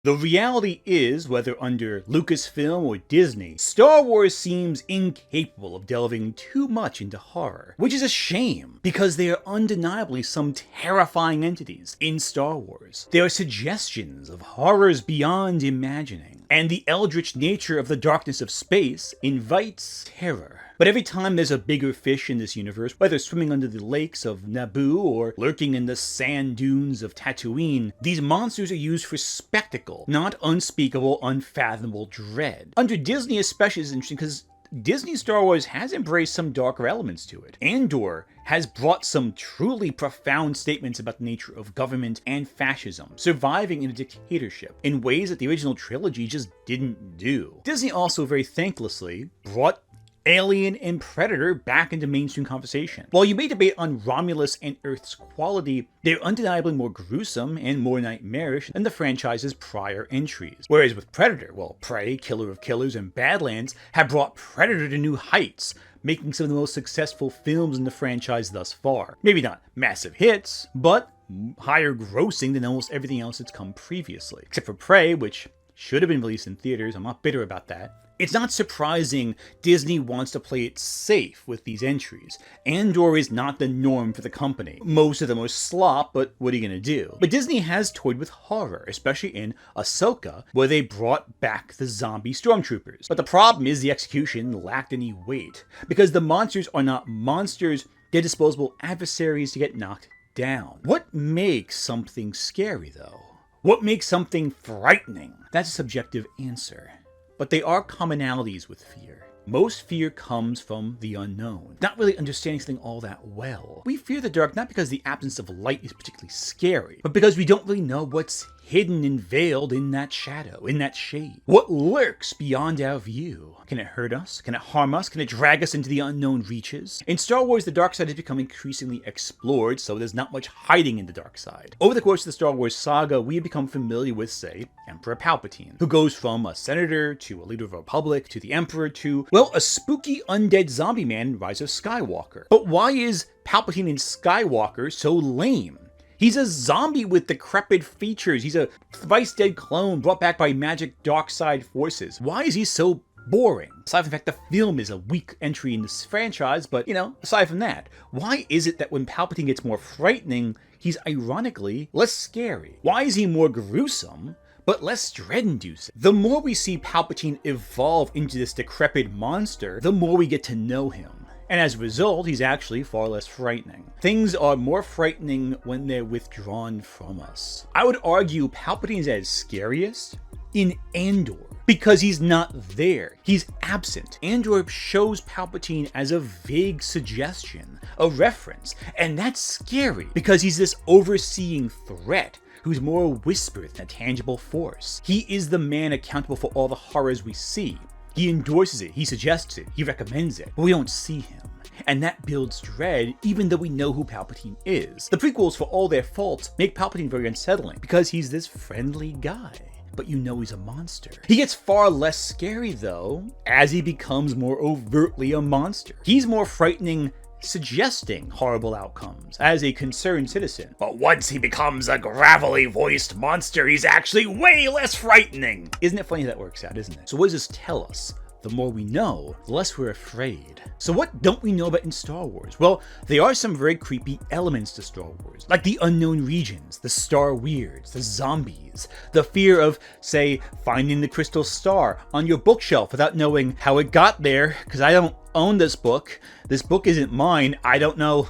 The reality is, whether under Lucasfilm or Disney, Star Wars seems incapable of delving too much into horror, which is a shame, because they are undeniably some terrifying entities in Star Wars. They are suggestions of horrors beyond imagining, and the eldritch nature of the darkness of space invites terror. But every time there's a bigger fish in this universe, whether swimming under the lakes of Naboo or lurking in the sand dunes of Tatooine, these monsters are used for spectacle, not unspeakable, unfathomable dread. Under Disney especially is interesting because Disney Star Wars has embraced some darker elements to it. Andor has brought some truly profound statements about the nature of government and fascism, surviving in a dictatorship, in ways that the original trilogy just didn't do. Disney also very thanklessly brought Alien and Predator back into mainstream conversation. While you may debate on Romulus and Earth's quality, they're undeniably more gruesome and more nightmarish than the franchise's prior entries. Whereas with Predator, well, Prey, Killer of Killers, and Badlands have brought Predator to new heights, making some of the most successful films in the franchise thus far. Maybe not massive hits, but higher grossing than almost everything else that's come previously. Except for Prey, which should have been released in theaters. I'm not bitter about that. It's not surprising Disney wants to play it safe with these entries. Andor is not the norm for the company. Most of them are slop, but what are you gonna do? But Disney has toyed with horror, especially in Ahsoka, where they brought back the zombie stormtroopers. But the problem is the execution lacked any weight, because the monsters are not monsters, they're disposable adversaries to get knocked down. What makes something scary, though? What makes something frightening? That's a subjective answer. But they are commonalities with fear. Most fear comes from the unknown, not really understanding something all that well. We fear the dark not because the absence of light is particularly scary, but because we don't really know what's hidden and veiled in that shadow, in that shade. What lurks beyond our view? Can it hurt us? Can it harm us? Can it drag us into the unknown reaches? In Star Wars, the dark side has become increasingly explored, so there's not much hiding in the dark side. Over the course of the Star Wars saga, we have become familiar with, say, Emperor Palpatine, who goes from a senator to a leader of a republic to the emperor to, well, a spooky undead zombie man in Rise of Skywalker. But why is Palpatine in Skywalker so lame? He's a zombie with decrepit features. He's a thrice-dead clone brought back by magic dark side forces. Why is he so boring? Aside from the fact the film is a weak entry in this franchise, but, aside from that, why is it that when Palpatine gets more frightening, he's ironically less scary? Why is he more gruesome, but less dread-inducing? The more we see Palpatine evolve into this decrepit monster, the more we get to know him. And as a result, he's actually far less frightening. Things are more frightening when they're withdrawn from us. I would argue Palpatine's at his scariest in Andor, because he's not there. He's absent. Andor shows Palpatine as a vague suggestion, a reference, and that's scary, because he's this overseeing threat who's more a whisper than a tangible force. He is the man accountable for all the horrors we see. He endorses it, he suggests it, he recommends it, but we don't see him. And that builds dread, even though we know who Palpatine is. The prequels, for all their faults, make Palpatine very unsettling, because he's this friendly guy, but you know he's a monster. He gets far less scary, though, as he becomes more overtly a monster. He's more frightening, suggesting horrible outcomes as a concerned citizen. But once he becomes a gravelly voiced monster, he's actually way less frightening. Isn't it funny how that works out, isn't it? So what does this tell us? The more we know, the less we're afraid. So what don't we know about in Star Wars? Well, there are some very creepy elements to Star Wars, like the unknown regions, the Starweirds, the zombies, the fear of, say, finding the crystal star on your bookshelf without knowing how it got there, because I don't own this book. This book isn't mine. I don't know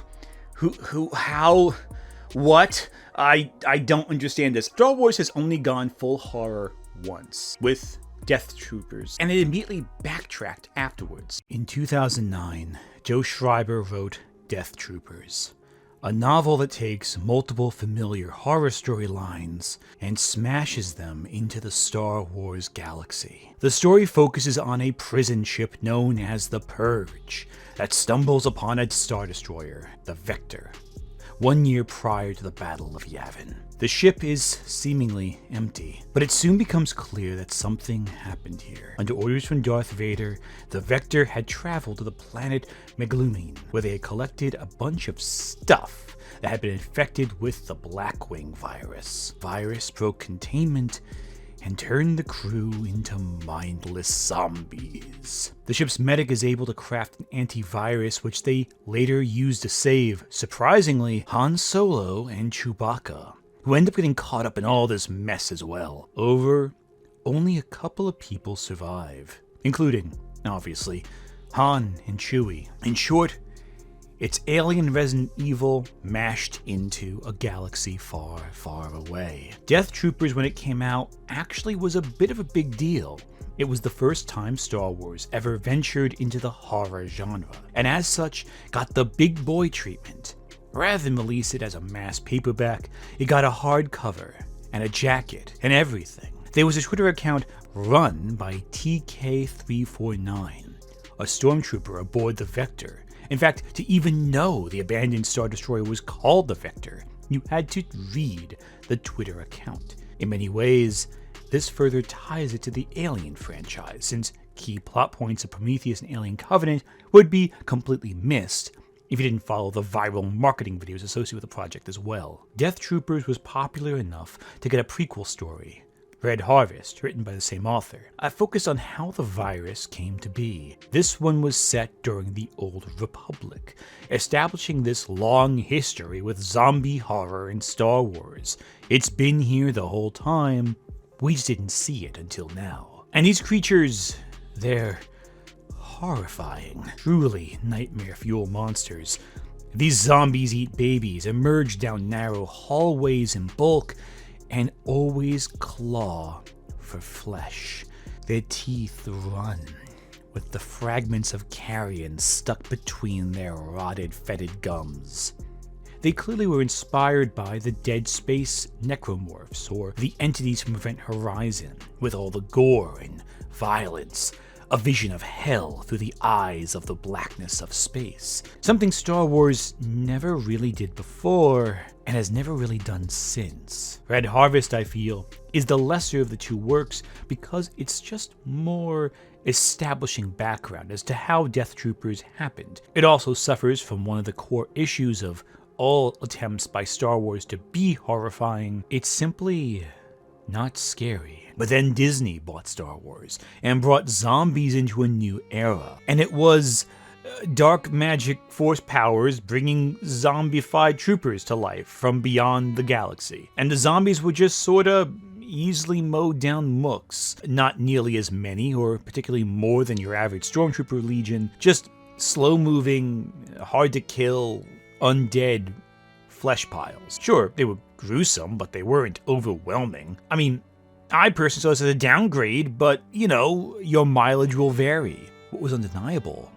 how, what. I don't understand this. Star Wars has only gone full horror once, with Death Troopers, and it immediately backtracked afterwards. In 2009, Joe Schreiber wrote Death Troopers, a novel that takes multiple familiar horror storylines and smashes them into the Star Wars galaxy. The story focuses on a prison ship known as the Purge that stumbles upon a Star Destroyer, the Vector, 1 year prior to the Battle of Yavin. The ship is seemingly empty, but it soon becomes clear that something happened here. Under orders from Darth Vader, the Vector had traveled to the planet Meglumine, where they had collected a bunch of stuff that had been infected with the Blackwing virus. The virus broke containment and turn the crew into mindless zombies. The ship's medic is able to craft an antivirus which they later use to save, surprisingly, Han Solo and Chewbacca, who end up getting caught up in all this mess as well. Only a couple of people survive, including, obviously, Han and Chewie. In short, it's Alien Resident Evil mashed into a galaxy far, far away. Death Troopers, when it came out, actually was a bit of a big deal. It was the first time Star Wars ever ventured into the horror genre, and as such, got the big boy treatment. Rather than release it as a mass paperback, it got a hardcover, and a jacket, and everything. There was a Twitter account run by TK349, a stormtrooper aboard the Vector. In fact, to even know the abandoned Star Destroyer was called the Vector, you had to read the Twitter account. In many ways, this further ties it to the Alien franchise, since key plot points of Prometheus and Alien Covenant would be completely missed if you didn't follow the viral marketing videos associated with the project as well. Death Troopers was popular enough to get a prequel story, Red Harvest, written by the same author. I focused on how the virus came to be. This one was set during the Old Republic, establishing this long history with zombie horror in Star Wars. It's been here the whole time, we just didn't see it until now. And these creatures, they're horrifying. Truly nightmare-fuel monsters. These zombies eat babies, emerge down narrow hallways in bulk, and always claw for flesh. Their teeth run, with the fragments of carrion stuck between their rotted, fetid gums. They clearly were inspired by the Dead Space necromorphs, or the entities from Event Horizon, with all the gore and violence, a vision of hell through the eyes of the blackness of space. Something Star Wars never really did before, and has never really done since. Red Harvest, I feel, is the lesser of the two works because it's just more establishing background as to how Death Troopers happened. It also suffers from one of the core issues of all attempts by Star Wars to be horrifying. It's simply not scary. But then Disney bought Star Wars and brought zombies into a new era. And it was dark magic force powers bringing zombified troopers to life from beyond the galaxy. And the zombies were just sorta easily mowed down mooks. Not nearly as many, or particularly more than your average Stormtrooper Legion. Just slow-moving, hard-to-kill, undead flesh piles. Sure, they were gruesome, but they weren't overwhelming. I mean, I personally saw this as a downgrade, but, you know, your mileage will vary. What was undeniable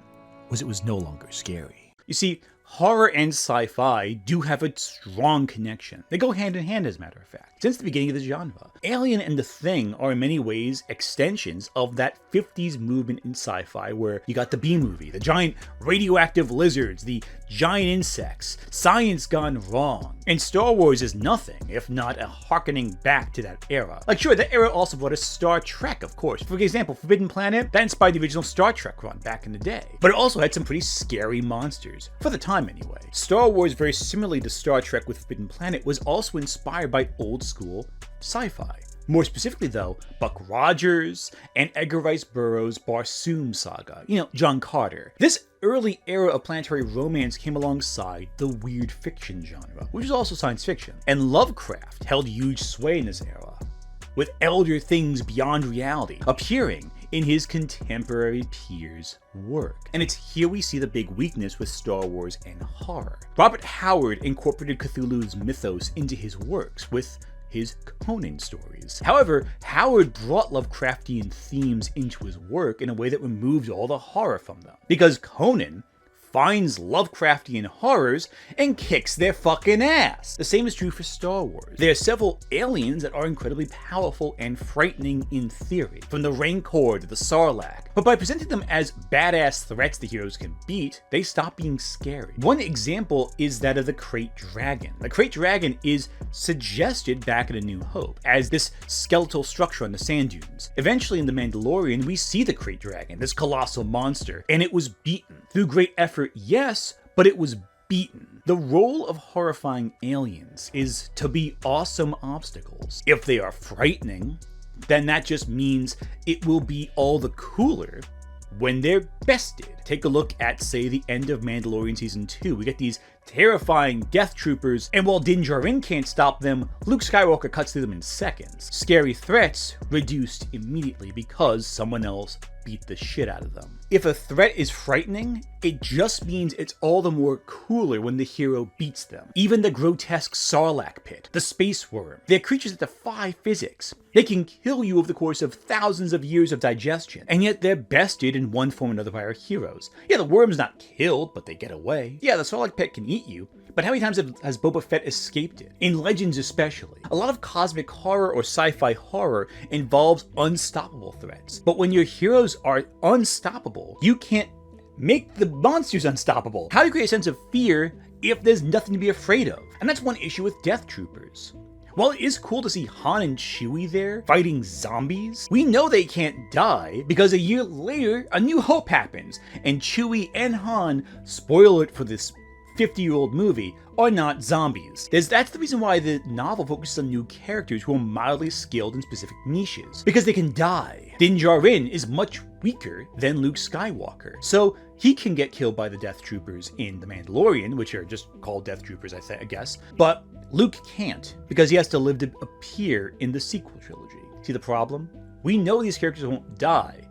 was it was no longer scary. You see, horror and sci-fi do have a strong connection. They go hand in hand, as a matter of fact, since the beginning of the genre. Alien and The Thing are in many ways extensions of that 50s movement in sci-fi where you got the B-movie, the giant radioactive lizards, the giant insects, science gone wrong. And Star Wars is nothing if not a harkening back to that era. Like, sure, that era also brought us Star Trek, of course. For example, Forbidden Planet, that inspired the original Star Trek run back in the day. But it also had some pretty scary monsters, for the time anyway. Star Wars, very similarly to Star Trek with Forbidden Planet, was also inspired by old school sci-fi. More specifically though, Buck Rogers and Edgar Rice Burroughs' Barsoom saga. You know, John Carter. This early era of planetary romance came alongside the weird fiction genre, which is also science fiction. And Lovecraft held huge sway in this era, with elder things beyond reality appearing in his contemporary peers' work. And it's here we see the big weakness with Star Wars and horror. Robert Howard incorporated Cthulhu's mythos into his works with his Conan stories. However, Howard brought Lovecraftian themes into his work in a way that removed all the horror from them. Because Conan finds Lovecraftian horrors and kicks their fucking ass. The same is true for Star Wars. There are several aliens that are incredibly powerful and frightening in theory, from the Rancor to the Sarlacc. But by presenting them as badass threats the heroes can beat, they stop being scary. One example is that of the Krayt Dragon. The Krayt Dragon is suggested back in A New Hope as this skeletal structure on the sand dunes. Eventually in The Mandalorian, we see the Krayt Dragon, this colossal monster, and it was beaten. Through great effort, yes, but it was beaten. The role of horrifying aliens is to be awesome obstacles. If they are frightening, then that just means it will be all the cooler when they're bested. Take a look at, say, the end of Mandalorian Season 2. We get these terrifying Death Troopers, and while Din Djarin can't stop them, Luke Skywalker cuts through them in seconds. Scary threats reduced immediately because someone else beat the shit out of them. If a threat is frightening, it just means it's all the more cooler when the hero beats them. Even the grotesque Sarlacc pit, the space worm, they're creatures that defy physics. They can kill you over the course of thousands of years of digestion, and yet they're bested in one form or another by our heroes. Yeah, the worm's not killed, but they get away. Yeah, the Sarlacc pit can eat you, but how many times has Boba Fett escaped it? In Legends especially. A lot of cosmic horror or sci-fi horror involves unstoppable threats. But when your heroes are unstoppable, you can't make the monsters unstoppable. How do you create a sense of fear if there's nothing to be afraid of? And that's one issue with Death Troopers. While it is cool to see Han and Chewie there fighting zombies, we know they can't die because a year later, A New Hope happens, and Chewie and Han, spoil it for this 50-year-old movie, are not zombies. That's the reason why the novel focuses on new characters who are mildly skilled in specific niches, because they can die. Din Djarin is much weaker than Luke Skywalker, so he can get killed by the Death Troopers in The Mandalorian, which are just called Death Troopers, I guess, but Luke can't, because he has to live to appear in the sequel trilogy. See the problem? We know these characters won't die,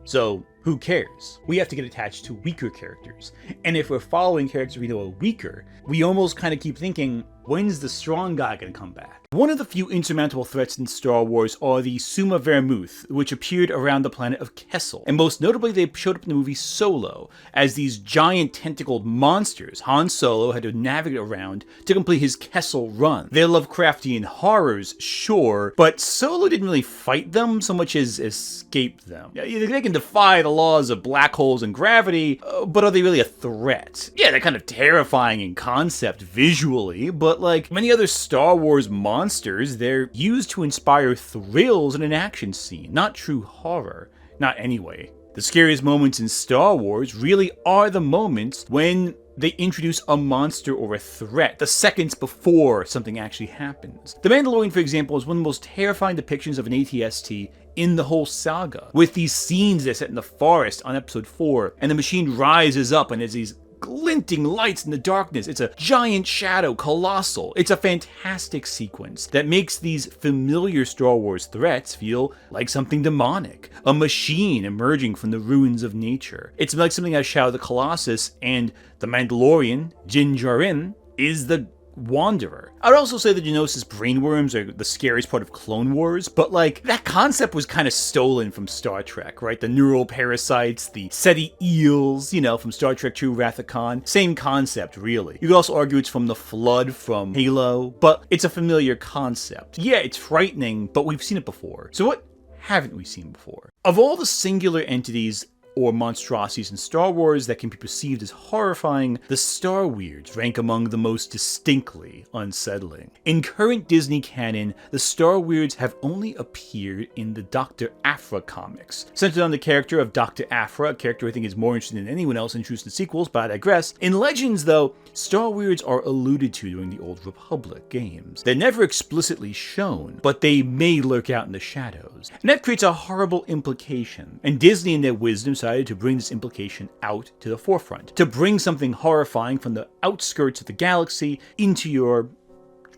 so who cares? We have to get attached to weaker characters. And if we're following characters we know are weaker, we almost kind of keep thinking, when's the strong guy gonna come back? One of the few insurmountable threats in Star Wars are the Suma Vermouth, which appeared around the planet of Kessel. And most notably, they showed up in the movie Solo as these giant tentacled monsters Han Solo had to navigate around to complete his Kessel run. They're Lovecraftian horrors, sure, but Solo didn't really fight them so much as escape them. They can defy the laws of black holes and gravity, but are they really a threat? Yeah, they're kind of terrifying in concept visually, but like many other Star Wars monsters, they're used to inspire thrills in an action scene, not true horror. Not anyway. The scariest moments in Star Wars really are the moments when they introduce a monster or a threat, the seconds before something actually happens. The Mandalorian, for example, is one of the most terrifying depictions of an AT-ST in the whole saga, with these scenes that are set in the forest on episode 4, and the machine rises up and there's these glinting lights in the darkness. It's a giant shadow, colossal. It's a fantastic sequence that makes these familiar Star Wars threats feel like something demonic, a machine emerging from the ruins of nature. It's like something out of Shadow of the Colossus, and the Mandalorian, Din Djarin, is the Wanderer. I would also say the Geonosis brainworms are the scariest part of Clone Wars, but like, that concept was kind of stolen from Star Trek, right? The neural parasites, the SETI eels, from Star Trek II Wrath of Khan. Same concept, really. You could also argue it's from the Flood from Halo, but it's a familiar concept. Yeah, it's frightening, but we've seen it before. So what haven't we seen before? Of all the singular entities or monstrosities in Star Wars that can be perceived as horrifying, the Starweirds rank among the most distinctly unsettling. In current Disney canon, the Starweirds have only appeared in the Dr. Aphra comics. Centered on the character of Dr. Aphra, a character I think is more interesting than anyone else introduced in sequels, but I digress. In Legends, though, Starweirds are alluded to during the Old Republic games. They're never explicitly shown, but they may lurk out in the shadows. And that creates a horrible implication, and Disney in their wisdom decided to bring this implication out to the forefront, to bring something horrifying from the outskirts of the galaxy into your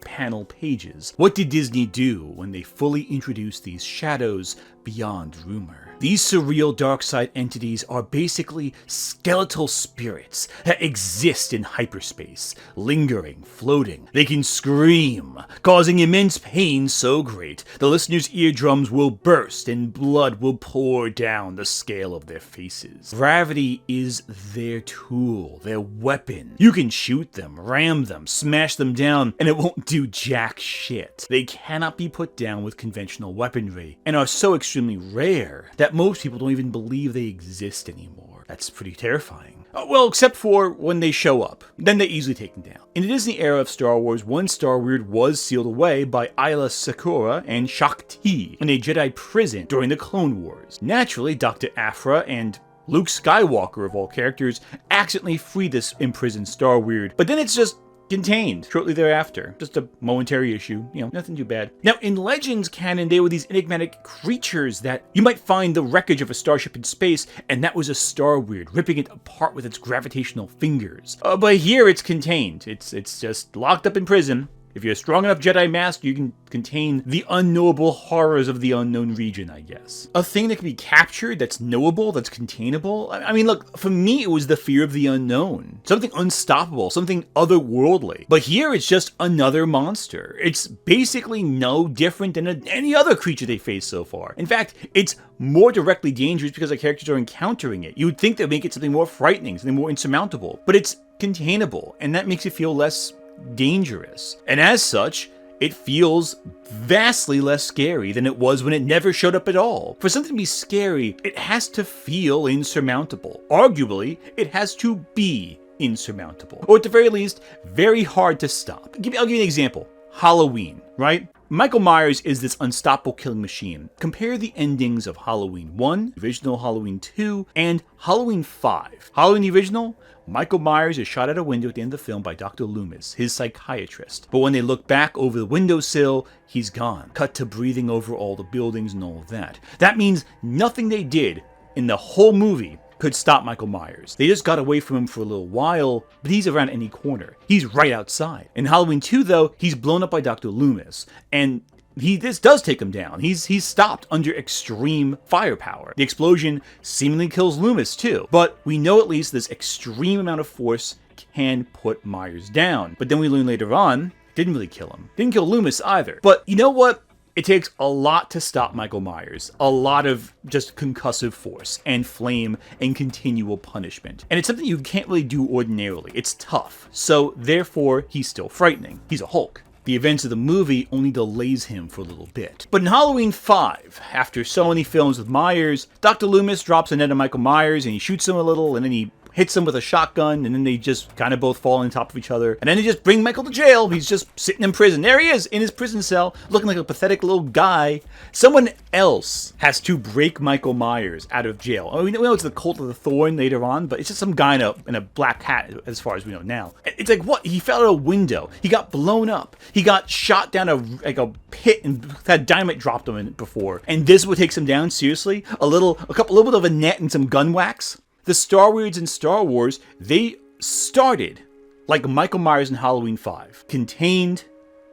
panel pages. What did Disney do when they fully introduced these shadows beyond rumor? These surreal dark side entities are basically skeletal spirits that exist in hyperspace, lingering, floating. They can scream, causing immense pain so great the listener's eardrums will burst and blood will pour down the scale of their faces. Gravity is their tool, their weapon. You can shoot them, ram them, smash them down, and it won't do jack shit. They cannot be put down with conventional weaponry, and are so extremely rare that most people don't even believe they exist anymore. That's pretty terrifying. Well, except for when they show up. Then they're easily taken down. In the Disney era of Star Wars, one Starweird was sealed away by Aayla Secura and Shaak-Ti in a Jedi prison during the Clone Wars. Naturally, Dr. Aphra and Luke Skywalker, of all characters, accidentally free this imprisoned Starweird, but then it's just contained shortly thereafter. Just a momentary issue, nothing too bad. Now, in Legends canon, they were these enigmatic creatures that you might find the wreckage of a starship in space, and that was a Starweird, ripping it apart with its gravitational fingers. But here it's contained. It's just locked up in prison. If you're a strong enough Jedi Master, you can contain the unknowable horrors of the unknown region, I guess. A thing that can be captured, that's knowable, that's containable. I mean, look, for me, it was the fear of the unknown. Something unstoppable, something otherworldly. But here, it's just another monster. It's basically no different than any other creature they faced so far. In fact, it's more directly dangerous because the characters are encountering it. You would think they'd make it something more frightening, something more insurmountable. But it's containable, and that makes it feel less dangerous. And as such, it feels vastly less scary than it was when it never showed up at all. For something to be scary, it has to feel insurmountable. Arguably, it has to be insurmountable. Or at the very least, very hard to stop. I'll give you an example. Halloween, right? Michael Myers is this unstoppable killing machine. Compare the endings of Halloween 1, the original Halloween 2, and Halloween 5. Halloween the original, Michael Myers is shot out a window at the end of the film by Dr. Loomis, his psychiatrist. But when they look back over the windowsill, he's gone. Cut to breathing over all the buildings and all of that. That means nothing they did in the whole movie could stop Michael Myers. They just got away from him for a little while, but he's around any corner. He's right outside. In Halloween 2, though, he's blown up by Dr. Loomis, and this does take him down. He's stopped under extreme firepower. The explosion seemingly kills Loomis too, but we know at least this extreme amount of force can put Myers down. But then we learn later on, it didn't really kill him. Didn't kill Loomis either. But you know what? It takes a lot to stop Michael Myers. A lot of just concussive force and flame and continual punishment. And it's something you can't really do ordinarily. It's tough. So therefore, he's still frightening. He's a Hulk. The events of the movie only delays him for a little bit. But in Halloween 5, after so many films with Myers, Dr. Loomis drops a net on Michael Myers and he shoots him a little, and then he hits him with a shotgun, and then they just kind of both fall on top of each other. And then they just bring Michael to jail. He's just sitting in prison. There he is, in his prison cell, looking like a pathetic little guy. Someone else has to break Michael Myers out of jail. I mean, we know it's the Cult of the Thorn later on, but it's just some guy in a black hat, as far as we know now. It's like, what? He fell out a window. He got blown up. He got shot down a pit and had dynamite dropped on him before. And this is what takes him down? Seriously? A little bit of a net and some gun wax? The Starweirds in Star Wars, they started like Michael Myers in Halloween 5. Contained,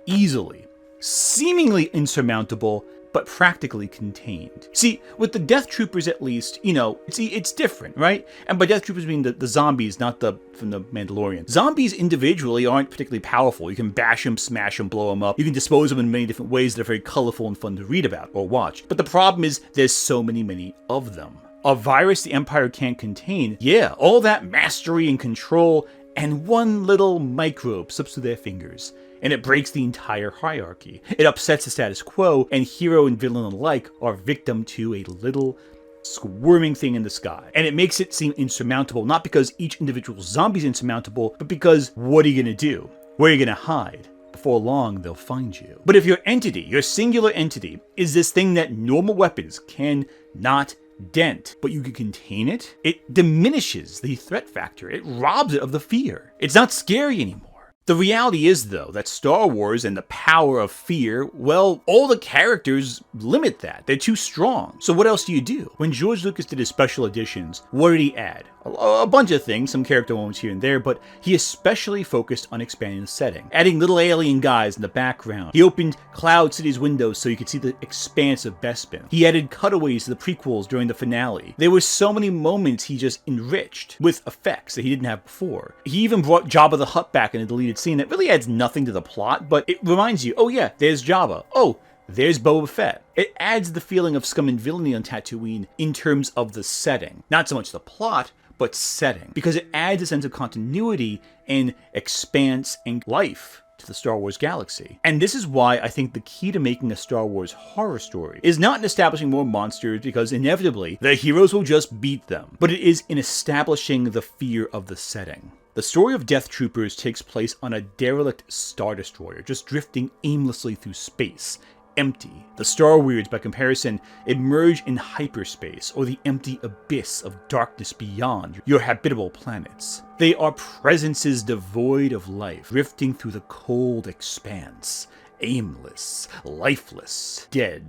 easily, seemingly insurmountable, but practically contained. See, with the Death Troopers at least, it's different, right? And by Death Troopers, I mean the zombies, not from the Mandalorian. Zombies individually aren't particularly powerful. You can bash them, smash them, blow them up. You can dispose of them in many different ways that are very colorful and fun to read about or watch. But the problem is there's so many of them. A virus the Empire can't contain. Yeah, all that mastery and control, and one little microbe slips through their fingers, and it breaks the entire hierarchy. It upsets the status quo, and hero and villain alike are victim to a little squirming thing in the sky. And it makes it seem insurmountable, not because each individual zombie is insurmountable, but because what are you gonna do? Where are you gonna hide? Before long, they'll find you. But if your entity, your singular entity, is this thing that normal weapons can not dent, but you can contain it, it diminishes the threat factor. It robs it of the fear. It's not scary anymore. The reality is, though, that Star Wars and the power of fear, well, all the characters limit that. They're too strong. So what else do you do? When George Lucas did his special editions, what did he add? A bunch of things, some character moments here and there, but he especially focused on expanding the setting, adding little alien guys in the background. He opened Cloud City's windows so you could see the expanse of Bespin. He added cutaways to the prequels during the finale. There were so many moments he just enriched with effects that he didn't have before. He even brought Jabba the Hutt back in a deleted scene that really adds nothing to the plot, but it reminds you, oh yeah, there's Jabba. Oh, there's Boba Fett. It adds the feeling of scum and villainy on Tatooine in terms of the setting. Not so much the plot, but setting. Because it adds a sense of continuity and expanse and life to the Star Wars galaxy. And this is why I think the key to making a Star Wars horror story is not in establishing more monsters, because inevitably the heroes will just beat them, but it is in establishing the fear of the setting. The story of Death Troopers takes place on a derelict Star Destroyer, just drifting aimlessly through space. empty. The Starweirds, by comparison, emerge in hyperspace, or the empty abyss of darkness beyond your habitable planets. They are presences devoid of life, drifting through the cold expanse, aimless, lifeless, dead.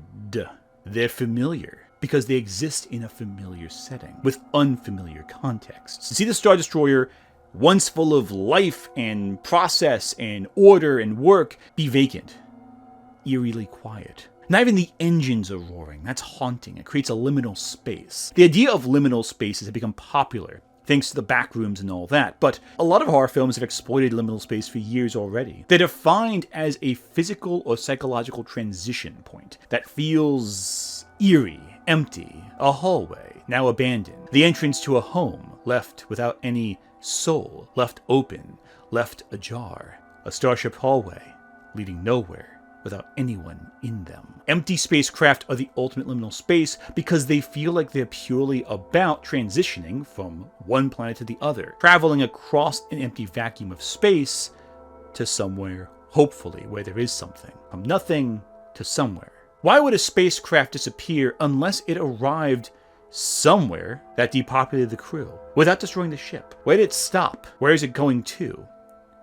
They're familiar, because they exist in a familiar setting, with unfamiliar contexts. See the Star Destroyer, once full of life and process and order and work, be vacant, eerily quiet. Not even the engines are roaring. That's haunting. It creates a liminal space. The idea of liminal spaces has become popular, thanks to the back rooms and all that, but a lot of horror films have exploited liminal space for years already. They're defined as a physical or psychological transition point that feels eerie, empty, a hallway, now abandoned, the entrance to a home, left without any soul, left open, left ajar, a starship hallway, leading nowhere, without anyone in them. Empty spacecraft are the ultimate liminal space because they feel like they're purely about transitioning from one planet to the other, traveling across an empty vacuum of space to somewhere, hopefully, where there is something. From nothing to somewhere. Why would a spacecraft disappear unless it arrived somewhere that depopulated the crew, without destroying the ship? Where did it stop? Where is it going to?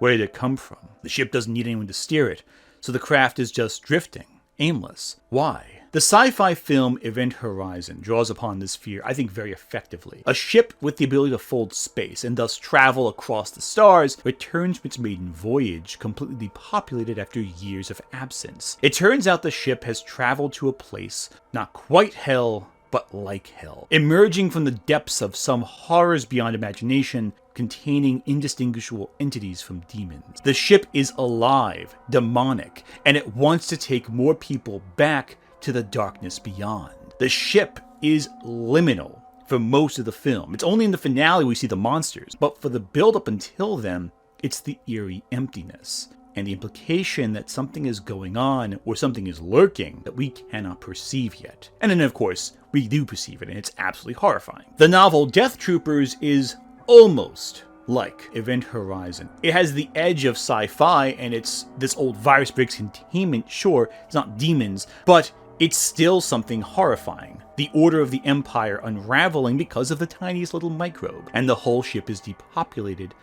Where did it come from? The ship doesn't need anyone to steer it, so the craft is just drifting, aimless. Why? The sci-fi film Event Horizon draws upon this fear, I think, very effectively. A ship with the ability to fold space and thus travel across the stars returns from its maiden voyage, completely depopulated after years of absence. It turns out the ship has traveled to a place not quite hell, but like hell, emerging from the depths of some horrors beyond imagination, containing indistinguishable entities from demons. The ship is alive, demonic, and it wants to take more people back to the darkness beyond. The ship is liminal for most of the film. It's only in the finale we see the monsters, but for the build up until then, it's the eerie emptiness, and the implication that something is going on or something is lurking that we cannot perceive yet. And then, of course, we do perceive it, and it's absolutely horrifying. The novel Death Troopers is almost like Event Horizon. It has the edge of sci-fi, and it's this old virus breaks containment. Sure, it's not demons, but it's still something horrifying. The order of the Empire unraveling because of the tiniest little microbe, and the whole ship is depopulated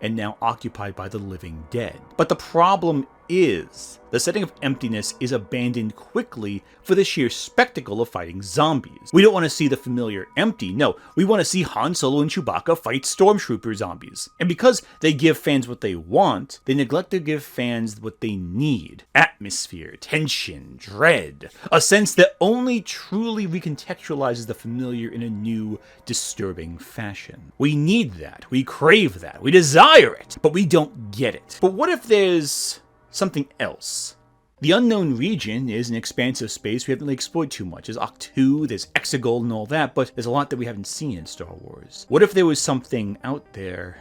and now occupied by the living dead. But the problem is, the setting of emptiness is abandoned quickly for the sheer spectacle of fighting zombies. We don't want to see the familiar empty, no, we want to see Han Solo and Chewbacca fight stormtrooper zombies. And because they give fans what they want, they neglect to give fans what they need. Atmosphere, tension, dread, a sense that only truly recontextualizes the familiar in a new, disturbing fashion. We need that, we crave that, we desire it, but we don't get it. But what if there's something else? The unknown region is an expansive space we haven't really explored too much. There's Octu, there's Exegol and all that, but there's a lot that we haven't seen in Star Wars. What if there was something out there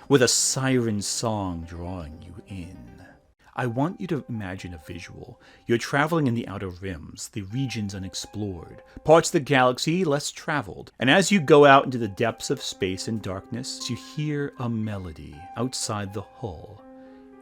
with a siren song drawing you in? I want you to imagine a visual. You're traveling in the outer rims, the regions unexplored, parts of the galaxy less traveled, and as you go out into the depths of space and darkness, you hear a melody outside the hull.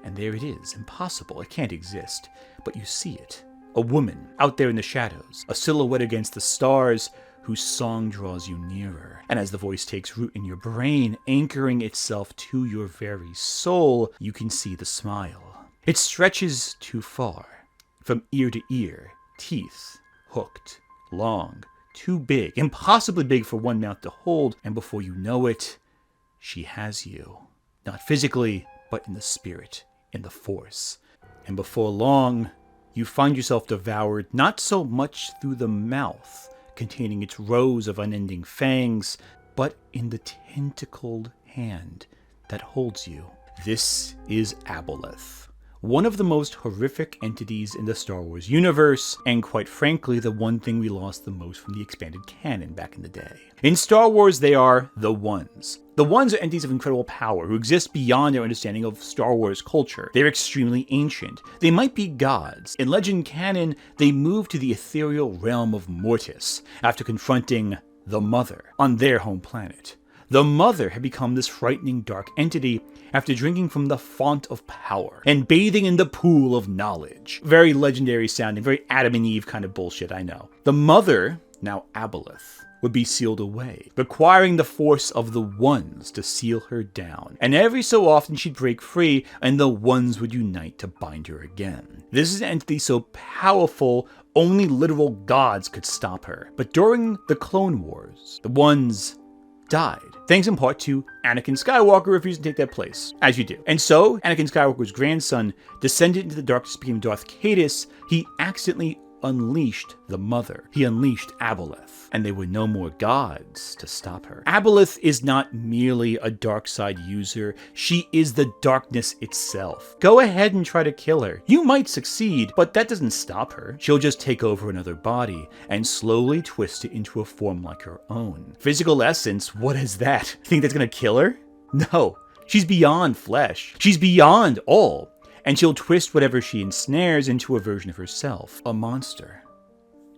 And there it is, impossible, it can't exist, but you see it. A woman, out there in the shadows, a silhouette against the stars, whose song draws you nearer. And as the voice takes root in your brain, anchoring itself to your very soul, you can see the smile. It stretches too far, from ear to ear, teeth, hooked, long, too big, impossibly big for one mouth to hold, and before you know it, she has you. Not physically, but in the spirit, in the force. And before long, you find yourself devoured not so much through the mouth, containing its rows of unending fangs, but in the tentacled hand that holds you. This is Abeloth, one of the most horrific entities in the Star Wars universe, and quite frankly, the one thing we lost the most from the expanded canon back in the day. In Star Wars, they are the Ones. The Ones are entities of incredible power who exist beyond their understanding of Star Wars culture. They're extremely ancient. They might be gods. In legend canon, they move to the ethereal realm of Mortis after confronting the Mother on their home planet. The mother had become this frightening dark entity after drinking from the font of power and bathing in the pool of knowledge. Very legendary sounding, very Adam and Eve kind of bullshit, I know. The mother, now Abeloth, would be sealed away, requiring the force of the Ones to seal her down. And every so often she'd break free, and the Ones would unite to bind her again. This is an entity so powerful, only literal gods could stop her. But during the Clone Wars, the Ones died, thanks in part to Anakin Skywalker refusing to take their place, as you do. And so, Anakin Skywalker's grandson descended into the darkness, became Darth Nihilus. He accidentally unleashed the mother. He unleashed Abeloth, and there were no more gods to stop her. Abeloth is not merely a dark side user, she is the darkness itself. Go ahead and try to kill her. You might succeed, but that doesn't stop her. She'll just take over another body and slowly twist it into a form like her own. Physical essence, what is that? You think that's gonna kill her? No. She's beyond flesh. She's beyond all. And she'll twist whatever she ensnares into a version of herself. A monster.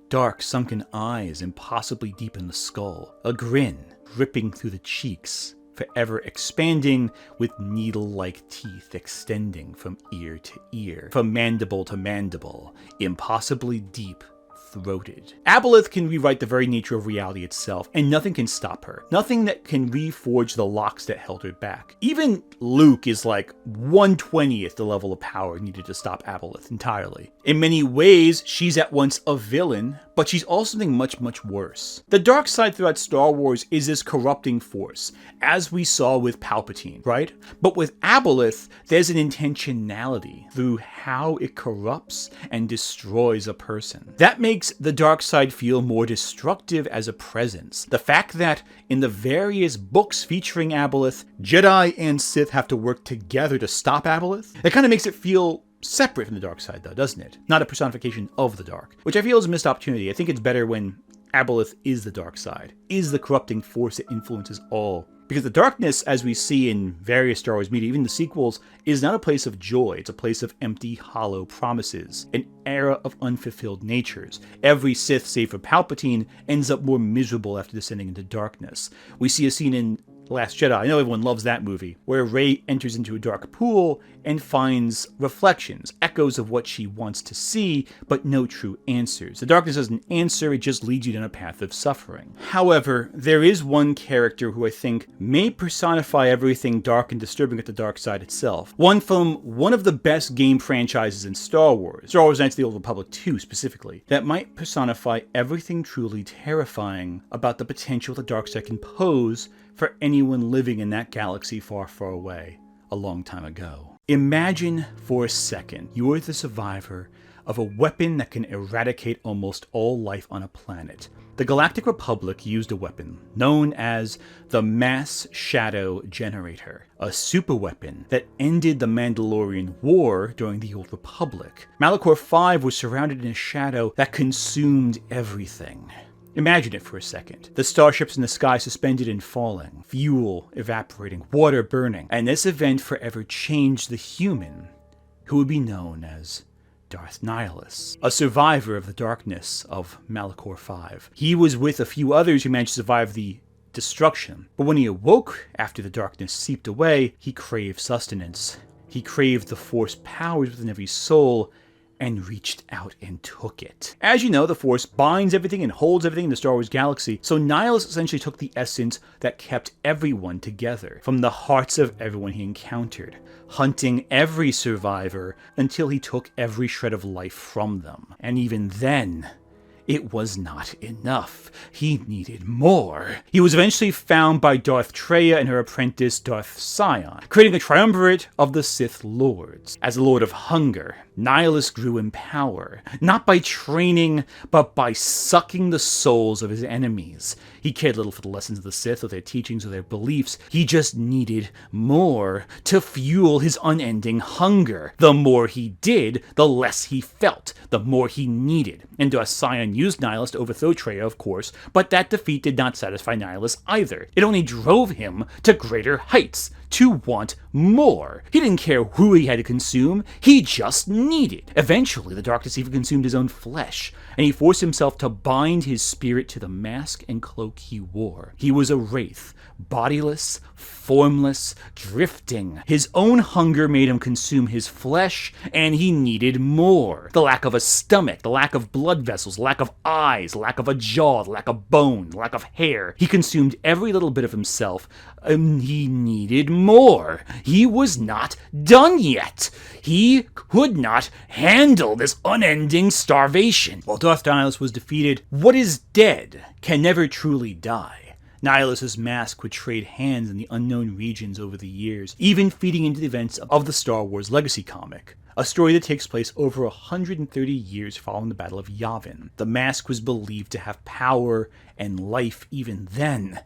Dark, sunken eyes impossibly deep in the skull. A grin dripping through the cheeks, forever expanding with needle-like teeth extending from ear to ear, from mandible to mandible, impossibly deep throated. Abeloth can rewrite the very nature of reality itself, and nothing can stop her. Nothing that can reforge the locks that held her back. Even Luke is like 1/20th the level of power needed to stop Abeloth entirely. In many ways, she's at once a villain, but she's also something much, much worse. The dark side throughout Star Wars is this corrupting force, as we saw with Palpatine, right? But with Abeloth, there's an intentionality through how it corrupts and destroys a person. That makes the dark side feel more destructive as a presence. The fact that in the various books featuring Abeloth, Jedi and Sith have to work together to stop Abeloth, it kind of makes it feel separate from the dark side, though, doesn't it? Not a personification of the dark, which I feel is a missed opportunity. I think it's better when Abeloth is the dark side, is the corrupting force that influences all. Because the darkness, as we see in various Star Wars media, even the sequels, is not a place of joy. It's a place of empty, hollow promises, an era of unfulfilled natures. Every Sith, save for Palpatine, ends up more miserable after descending into darkness. We see a scene in Last Jedi, I know everyone loves that movie, where Rey enters into a dark pool and finds reflections, echoes of what she wants to see, but no true answers. The darkness doesn't answer, it just leads you down a path of suffering. However, there is one character who I think may personify everything dark and disturbing at the dark side itself. One from one of the best game franchises in Star Wars Knights of the Old Republic 2 specifically, that might personify everything truly terrifying about the potential the dark side can pose for anyone living in that galaxy far, far away, a long time ago. Imagine for a second you're the survivor of a weapon that can eradicate almost all life on a planet. The Galactic Republic used a weapon known as the Mass Shadow Generator, a superweapon that ended the Mandalorian War during the Old Republic. Malachor 5 was surrounded in a shadow that consumed everything. Imagine it for a second. The starships in the sky suspended and falling, fuel evaporating, water burning, and this event forever changed the human who would be known as Darth Nihilus, a survivor of the darkness of Malachor 5. He was with a few others who managed to survive the destruction, but when he awoke after the darkness seeped away, he craved sustenance. He craved the Force powers within every soul, and reached out and took it. As you know, the Force binds everything and holds everything in the Star Wars galaxy, so Nihilus essentially took the essence that kept everyone together, from the hearts of everyone he encountered, hunting every survivor until he took every shred of life from them. And even then, it was not enough. He needed more. He was eventually found by Darth Traya and her apprentice Darth Sion, creating a triumvirate of the Sith Lords. As a Lord of Hunger, Nihilus grew in power, not by training, but by sucking the souls of his enemies. He cared little for the lessons of the Sith or their teachings or their beliefs. He just needed more to fuel his unending hunger. The more he did, the less he felt, the more he needed. And Darth Sion used Nihilus to overthrow Traya, of course, but that defeat did not satisfy Nihilus either. It only drove him to greater heights, to want more. He didn't care who he had to consume, he just needed. Eventually, the darkness even consumed his own flesh, and he forced himself to bind his spirit to the mask and cloak he wore. He was a wraith, bodiless, formless, drifting. His own hunger made him consume his flesh, and he needed more. The lack of a stomach, the lack of blood vessels, the lack of eyes, the lack of a jaw, the lack of bone, the lack of hair. He consumed every little bit of himself, and he needed more. He was not done yet. He could not handle this unending starvation. While Darth Nihilus was defeated, what is dead can never truly die. Nihilus's mask would trade hands in the unknown regions over the years, even feeding into the events of the Star Wars Legacy comic, a story that takes place over 130 years following the Battle of Yavin. The mask was believed to have power and life even then,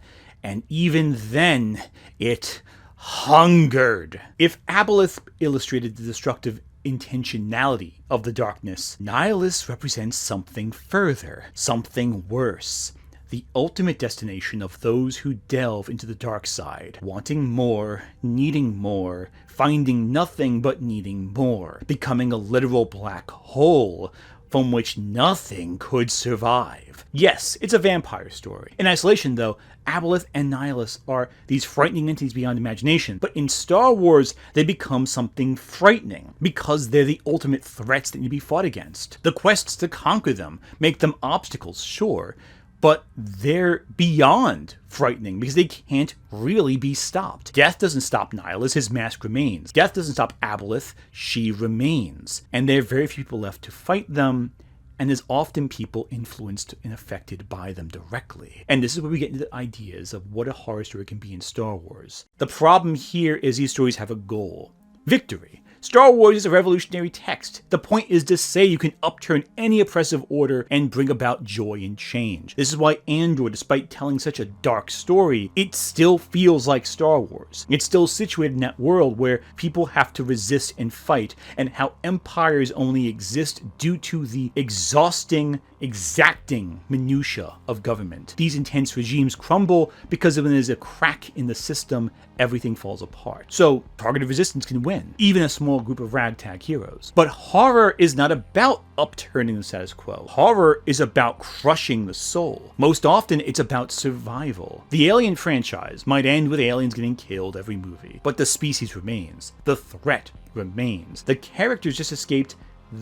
and even then, it hungered. If Abeloth illustrated the destructive intentionality of the darkness, Nihilus represents something further, something worse. The ultimate destination of those who delve into the dark side, wanting more, needing more, finding nothing but needing more, becoming a literal black hole from which nothing could survive. Yes, it's a vampire story. In isolation, though, Abeloth and Nihilus are these frightening entities beyond imagination, but in Star Wars, they become something frightening, because they're the ultimate threats that need to be fought against. The quests to conquer them make them obstacles, sure, but they're beyond frightening because they can't really be stopped. Death doesn't stop Nihilus, his mask remains. Death doesn't stop Abeloth, she remains. And there are very few people left to fight them, and there's often people influenced and affected by them directly. And this is where we get into the ideas of what a horror story can be in Star Wars. The problem here is these stories have a goal: victory. Star Wars is a revolutionary text. The point is to say you can upturn any oppressive order and bring about joy and change. This is why Andor, despite telling such a dark story, it still feels like Star Wars. It's still situated in that world where people have to resist and fight, and how empires only exist due to the exhausting, exacting minutiae of government. These intense regimes crumble because when there's a crack in the system, everything falls apart. So targeted resistance can win, even a small group of ragtag heroes. But horror is not about upturning the status quo. Horror is about crushing the soul. Most often, it's about survival. The Alien franchise might end with aliens getting killed every movie, but the species remains. The threat remains. The characters just escaped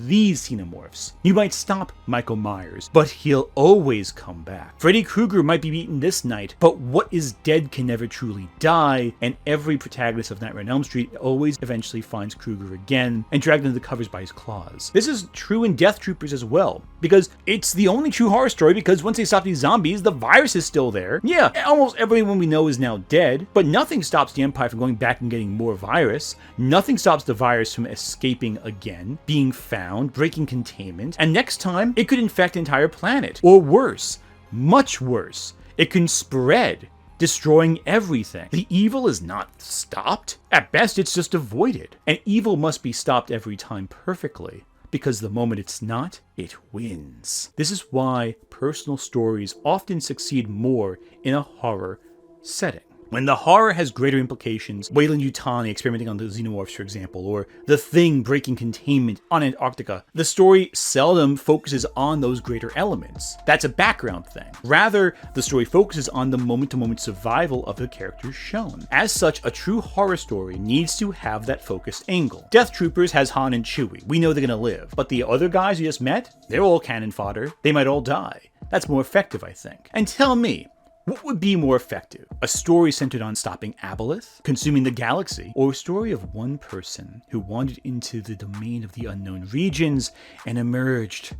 these xenomorphs. You might stop Michael Myers, but he'll always come back. Freddy Krueger might be beaten this night, but what is dead can never truly die, and every protagonist of Nightmare on Elm Street always eventually finds Krueger again and dragged into the covers by his claws. This is true in Death Troopers as well, because it's the only true horror story, because once they stop these zombies, the virus is still there. Yeah, almost everyone we know is now dead, but nothing stops the Empire from going back and getting more virus. Nothing stops the virus from escaping again, being found, breaking containment, and next time it could infect an entire planet. Or worse, much worse, it can spread, destroying everything. The evil is not stopped. At best, it's just avoided. And evil must be stopped every time perfectly, because the moment it's not, it wins. This is why personal stories often succeed more in a horror setting. When the horror has greater implications, Weyland-Yutani experimenting on the xenomorphs, for example, or The Thing breaking containment on Antarctica, the story seldom focuses on those greater elements. That's a background thing. Rather, the story focuses on the moment-to-moment survival of the characters shown. As such, a true horror story needs to have that focused angle. Death Troopers has Han and Chewie. We know they're gonna live. But the other guys you just met, they're all cannon fodder. They might all die. That's more effective, I think. And tell me, what would be more effective? A story centered on stopping Abeloth, consuming the galaxy, or a story of one person who wandered into the domain of the unknown regions and emerged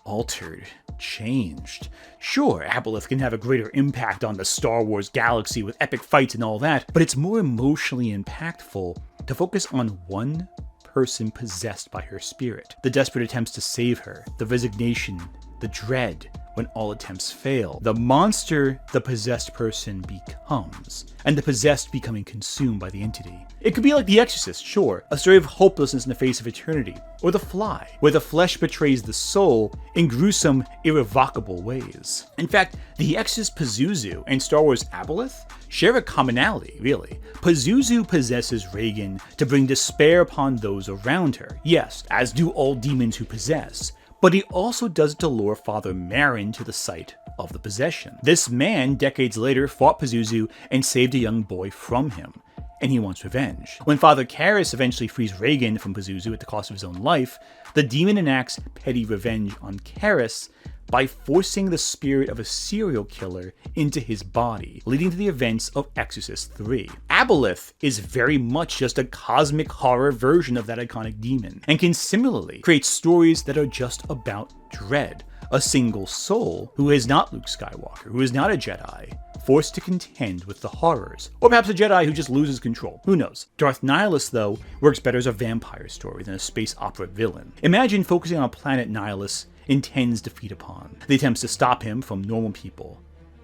altered, changed? Sure, Abeloth can have a greater impact on the Star Wars galaxy with epic fights and all that, but it's more emotionally impactful to focus on one person possessed by her spirit. The desperate attempts to save her, the resignation, the dread, when all attempts fail. The monster the possessed person becomes, and the possessed becoming consumed by the entity. It could be like The Exorcist, sure, a story of hopelessness in the face of eternity, or The Fly, where the flesh betrays the soul in gruesome, irrevocable ways. In fact, The Exorcist Pazuzu and Star Wars Abeloth share a commonality, really. Pazuzu possesses Regan to bring despair upon those around her, yes, as do all demons who possess, but he also does it to lure Father Marin to the site of the possession. This man, decades later, fought Pazuzu and saved a young boy from him, and he wants revenge. When Father Karras eventually frees Regan from Pazuzu at the cost of his own life, the demon enacts petty revenge on Karras by forcing the spirit of a serial killer into his body, leading to the events of Exorcist III. Abeloth is very much just a cosmic horror version of that iconic demon, and can similarly create stories that are just about dread. A single soul who is not Luke Skywalker, who is not a Jedi, forced to contend with the horrors. Or perhaps a Jedi who just loses control. Who knows? Darth Nihilus, though, works better as a vampire story than a space opera villain. Imagine focusing on a planet Nihilus intends to feed upon, the attempts to stop him from normal people,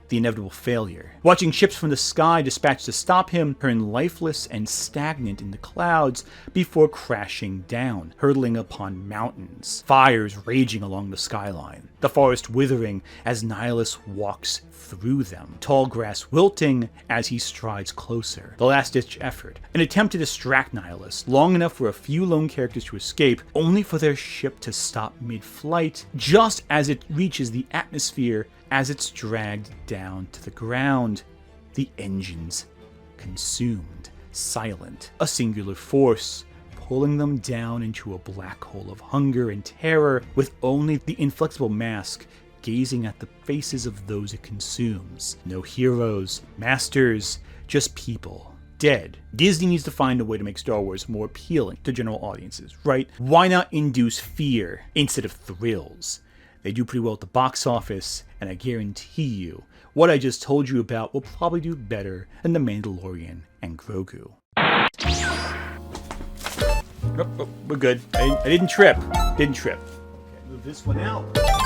the inevitable failure. Watching ships from the sky dispatched to stop him turn lifeless and stagnant in the clouds before crashing down, hurtling upon mountains, fires raging along the skyline, the forest withering as Nihilus walks through them, tall grass wilting as he strides closer. The last-ditch effort, an attempt to distract Nihilus long enough for a few lone characters to escape, only for their ship to stop mid-flight just as it reaches the atmosphere as it's dragged down to the ground. The engines consumed, silent, a singular force pulling them down into a black hole of hunger and terror, with only the inflexible mask gazing at the faces of those it consumes. No heroes, masters, just people. Dead. Disney needs to find a way to make Star Wars more appealing to general audiences, right? Why not induce fear instead of thrills? They do pretty well at the box office, and I guarantee you, what I just told you about will probably do better than The Mandalorian and Grogu. Oh, we're good. I didn't trip. Okay, move this one out.